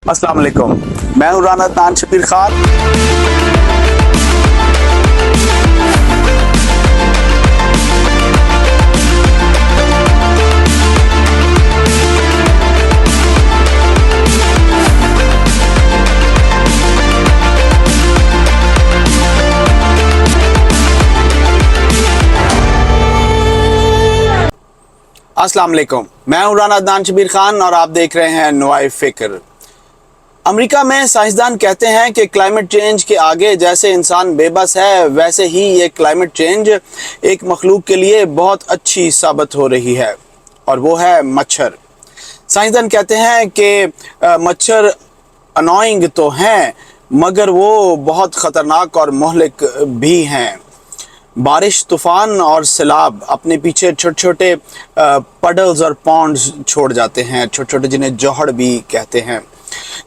अस्सलाम वालेकुम, मैं हूं राना तान शबीर खान। अस्सलाम वालेकुम, मैं हूं राना तान शबीर खान और आप देख रहे हैं नुआए फिक्र। अमेरिका में साइंसदान कहते हैं कि क्लाइमेट चेंज के आगे जैसे इंसान बेबस है, वैसे ही ये क्लाइमेट चेंज एक मखलूक के लिए बहुत अच्छी साबित हो रही है, और वो है मच्छर। साइंसदान कहते हैं कि मच्छर अनोइंग तो हैं, मगर वो बहुत ख़तरनाक और मुहलिक भी हैं। बारिश, तूफ़ान और सैलाब अपने पीछे छोटे छोटे पडल्स और पॉन्ड्स छोड़ जाते हैं, छोटे छोटे, जिन्हें जौहड़ भी कहते हैं।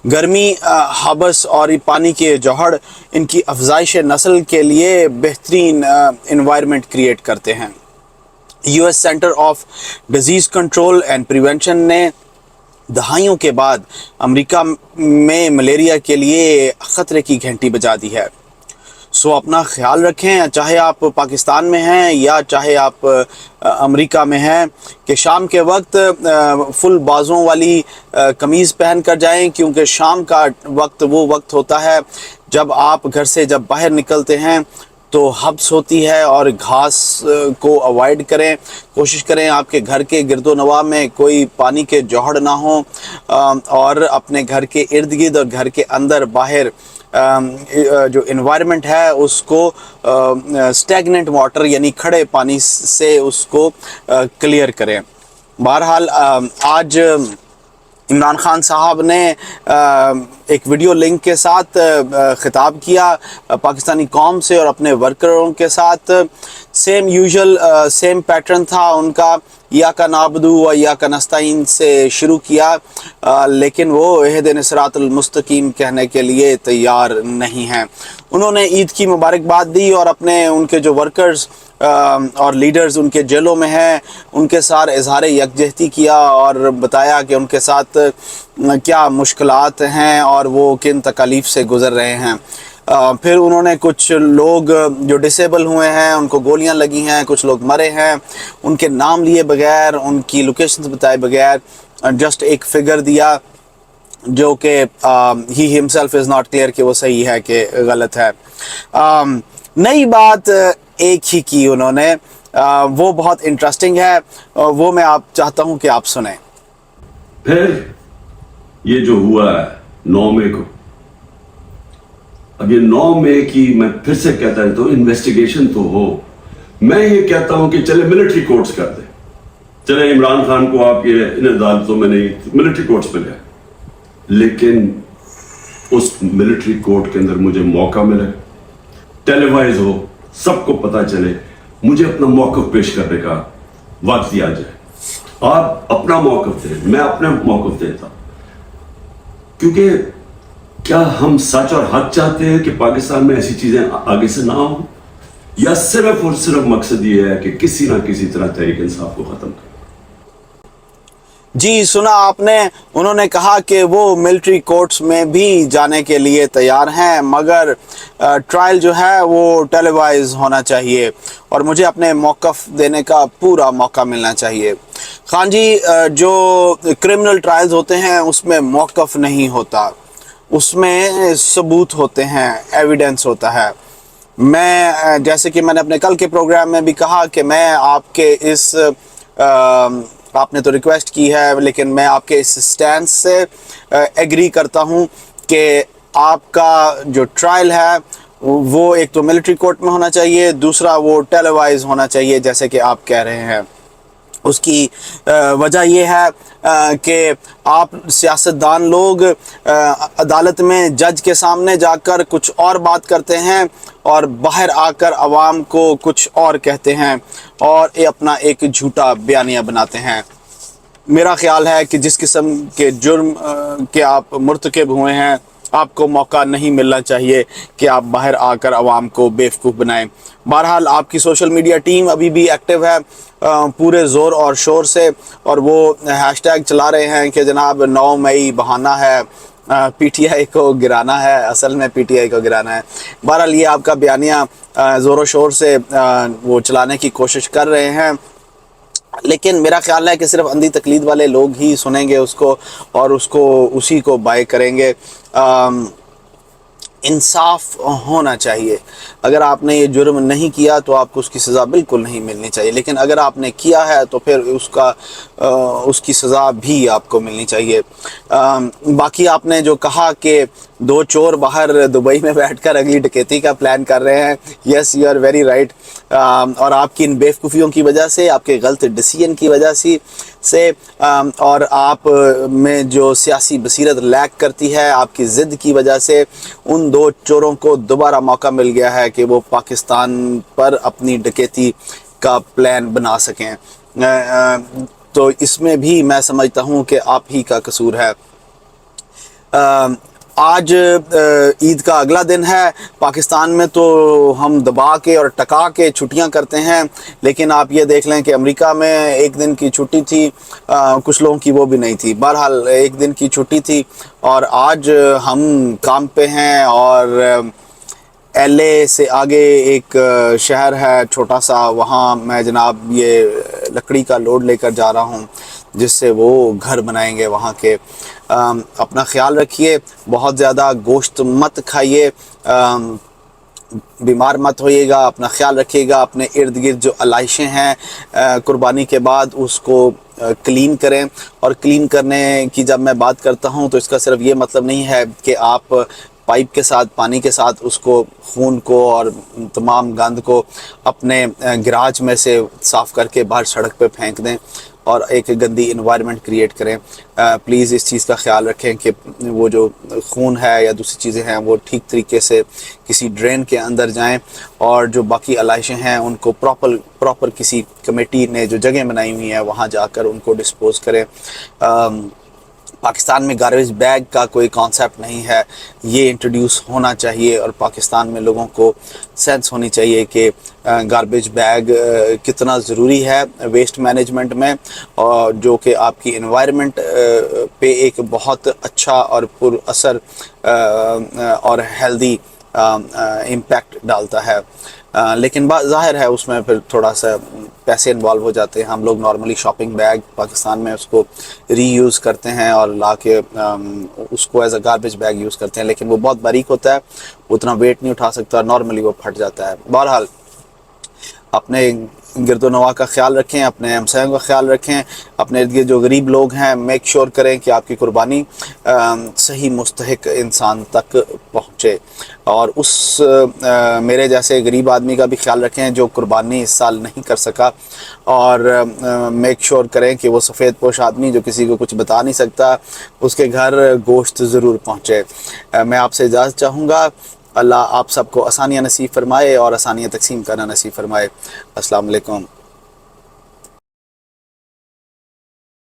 गर्मी, हबस और ये पानी के जौहड़ इनकी अफजाइश नस्ल के लिए बेहतरीन इन्वायरमेंट क्रिएट करते हैं। US centre of disease control and prevention ने दहाइयों के बाद अमेरिका में मलेरिया के लिए ख़तरे की घंटी बजा दी है। सो अपना ख्याल रखें, चाहे आप पाकिस्तान में हैं या चाहे आप अमेरिका में हैं, कि शाम के वक्त फुल बाजुओं वाली कमीज़ पहन कर जाएं, क्योंकि शाम का वक्त वो वक्त होता है जब आप घर से जब बाहर निकलते हैं तो हब्स होती है, और घास को अवॉइड करें। कोशिश करें आपके घर के गिरदो नवा में कोई पानी के जौहड़ ना हो, और अपने घर के इर्द गिर्द और घर के अंदर बाहर जो इन्वायरमेंट है उसको स्टैगनेंट वाटर यानी खड़े पानी से उसको क्लियर करें। बहरहाल आज इमरान खान साहब ने एक वीडियो लिंक के साथ ख़िताब किया पाकिस्तानी कौम से और अपने वर्करों के साथ। सेम यूजुअल सेम पैटर्न था उनका, या का नाबदू व या का नस्ताइन से शुरू किया, लेकिन वो इहदिन सिरातुल मुस्तकीम कहने के लिए तैयार नहीं हैं। उन्होंने ईद की मुबारकबाद दी और अपने उनके जो वर्कर्स और लीडर्स उनके जेलों में हैं उनके साथ इजहार यकजहती किया और बताया कि उनके साथ क्या मुश्किलात हैं और वो किन तकालीफ से गुज़र रहे हैं। फिर उन्होंने कुछ लोग जो डिसेबल हुए हैं, उनको गोलियां लगी हैं, कुछ लोग मरे हैं, उनके नाम लिए बगैर, उनकी लोकेशंस बताए बगैर जस्ट एक फिगर दिया जो कि he himself is not clear कि वो सही है कि गलत है। नई बात एक ही की उन्होंने, वो बहुत इंटरेस्टिंग है, वो मैं आप चाहता हूं कि आप सुने। फिर ये जो हुआ है 9 मई को, अब ये 9 मई की मैं फिर से कहता रहता हूं इन्वेस्टिगेशन तो हो। मैं ये कहता हूं कि चले मिलिट्री कोर्ट्स कर दे, चले इमरान खान को आप ये इन अदालतों में नहीं मिलिट्री कोर्ट्स पे ले, लेकिन उस मिलिट्री कोर्ट के अंदर मुझे मौका मिले, टेलीवाइज हो, सबको पता चले, मुझे अपना मौकफ पेश करने का वक्त दिया जाए। आप अपना मौकफ दें, मैं अपना मौकफ देता, क्योंकि क्या हम सच और हक चाहते हैं कि पाकिस्तान में ऐसी चीजें आगे से ना हो, या सिर्फ और सिर्फ मकसद ये है कि किसी ना किसी तरह तहरीक इंसाफ को खत्म करें? जी सुना आपने, उन्होंने कहा कि वो मिलिट्री कोर्ट्स में भी जाने के लिए तैयार हैं, मगर ट्रायल जो है वो टेलीवाइज होना चाहिए और मुझे अपने मौक़िफ़ देने का पूरा मौका मिलना चाहिए। खान जी, जो क्रिमिनल ट्रायल्स होते हैं उसमें मौक़िफ़ नहीं होता, उसमें सबूत होते हैं, एविडेंस होता है। मैं जैसे कि मैंने अपने कल के प्रोग्राम में भी कहा कि मैं आपके इस आपने तो रिक्वेस्ट की है, लेकिन मैं आपके इस स्टैंड से एग्री करता हूं कि आपका जो ट्रायल है वो एक तो मिलिट्री कोर्ट में होना चाहिए, दूसरा वो टेलीवाइज होना चाहिए जैसे कि आप कह रहे हैं। उसकी वजह यह है कि आप सियासतदान लोग अदालत में जज के सामने जाकर कुछ और बात करते हैं और बाहर आकर आवाम को कुछ और कहते हैं और ये अपना एक झूठा बयानिया बनाते हैं। मेरा ख्याल है कि जिस किस्म के जुर्म के आप मुर्तकिब हुए हैं, आपको मौका नहीं मिलना चाहिए कि आप बाहर आकर आवाम को बेवकूफ़ बनाएं। बहरहाल आपकी सोशल मीडिया टीम अभी भी एक्टिव है पूरे ज़ोर और शोर से, और वो हैशटैग चला रहे हैं कि जनाब 9 मई बहाना है, پی ٹی آئی کو گرانا ہے، اصل میں پی ٹی آئی کو گرانا ہے۔ بہرحال یہ آپ کا بیانیہ زور و شور سے وہ چلانے کی کوشش کر رہے ہیں، لیکن میرا خیال ہے کہ صرف اندھی تقلید والے لوگ ہی سنیں گے اس کو اور اس کو اسی کو بائی کریں گے۔ انصاف ہونا چاہیے۔ اگر آپ نے یہ جرم نہیں کیا تو آپ کو اس کی سزا بالکل نہیں ملنی چاہیے، لیکن اگر آپ نے کیا ہے تو پھر اس کی سزا بھی آپ کو ملنی چاہیے۔ باقی آپ نے جو کہا کہ 2 چور باہر دبئی میں بیٹھ کر اگلی ڈکیتی کا پلان کر رہے ہیں، yes you are very right, اور آپ کی ان بیوقوفیوں کی وجہ سے، آپ کے غلط ڈیسیژن کی وجہ سے اور آپ میں جو سیاسی بصیرت لیک کرتی ہے، آپ کی ضد کی وجہ سے ان 2 چوروں کو دوبارہ موقع مل گیا ہے کہ وہ پاکستان پر اپنی ڈکیتی کا پلان بنا سکیں۔ تو اس میں بھی میں سمجھتا ہوں کہ آپ ہی کا قصور ہے۔ آج عید کا اگلا دن ہے۔ پاکستان میں تو ہم دبا کے اور ٹکا کے چھٹیاں کرتے ہیں، لیکن آپ یہ دیکھ لیں کہ امریکہ میں 1 دن کی چھٹی تھی، کچھ لوگوں کی وہ بھی نہیں تھی۔ بہرحال 1 دن کی چھٹی تھی اور آج ہم کام پہ ہیں، اور ایل اے سے آگے ایک شہر ہے چھوٹا سا، وہاں میں جناب یہ لکڑی کا لوڈ لے کر جا رہا ہوں جس سے وہ گھر بنائیں گے وہاں کے۔ اپنا خیال رکھیے، بہت زیادہ گوشت مت کھائیے، بیمار مت ہوئیے گا، اپنا خیال رکھیے گا۔ اپنے ارد گرد جو علائشیں ہیں قربانی کے بعد اس کو کلین کریں، اور کلین کرنے کی جب میں بات کرتا ہوں تو اس کا صرف یہ مطلب نہیں ہے کہ آپ پائپ کے ساتھ، پانی کے ساتھ اس کو، خون کو اور تمام گند کو اپنے گراج میں سے صاف کر کے باہر سڑک پہ پھینک دیں اور ایک گندی انوائرمنٹ کریٹ کریں۔ پلیز اس چیز کا خیال رکھیں کہ وہ جو خون ہے یا دوسری چیزیں ہیں وہ ٹھیک طریقے سے کسی ڈرین کے اندر جائیں، اور جو باقی علائشیں ہیں ان کو پراپر کسی کمیٹی نے جو جگہ بنائی ہوئی ہیں وہاں جا کر ان کو ڈسپوز کریں۔ پاکستان میں گاربیج بیگ کا کوئی کانسیپٹ نہیں ہے، یہ انٹروڈیوس ہونا چاہیے، اور پاکستان میں لوگوں کو سینس ہونی چاہیے کہ گاربیج بیگ کتنا ضروری ہے ویسٹ مینجمنٹ میں، اور جو کہ آپ کی انوائرمنٹ پہ ایک بہت اچھا اور پر اثر اور ہیلدی امپیکٹ ڈالتا ہے۔ لیکن ظاہر ہے اس میں پھر تھوڑا سا پیسے انوالو ہو جاتے ہیں۔ ہم لوگ نارملی شاپنگ بیگ پاکستان میں اس کو ری یوز کرتے ہیں اور لا کے اس کو as a garbage bag use کرتے ہیں، لیکن وہ بہت باریک ہوتا ہے، اتنا ویٹ نہیں اٹھا سکتا، نارملی وہ پھٹ جاتا ہے۔ بہرحال اپنے گرد و نواح کا خیال رکھیں، اپنے ہمسایوں کا خیال رکھیں، اپنے ارد گرد جو غریب لوگ ہیں میک شور کریں کہ آپ کی قربانی صحیح مستحق انسان تک پہنچے، اور اس میرے جیسے غریب آدمی کا بھی خیال رکھیں جو قربانی اس سال نہیں کر سکا، اور میک شور کریں کہ وہ سفید پوش آدمی جو کسی کو کچھ بتا نہیں سکتا اس کے گھر گوشت ضرور پہنچے۔ میں آپ سے اجازت چاہوں گا۔ اللہ آپ سب کو آسانیاں نصیب فرمائے اور آسانیاں تقسیم کرنا نصیب فرمائے۔ السلام علیکم۔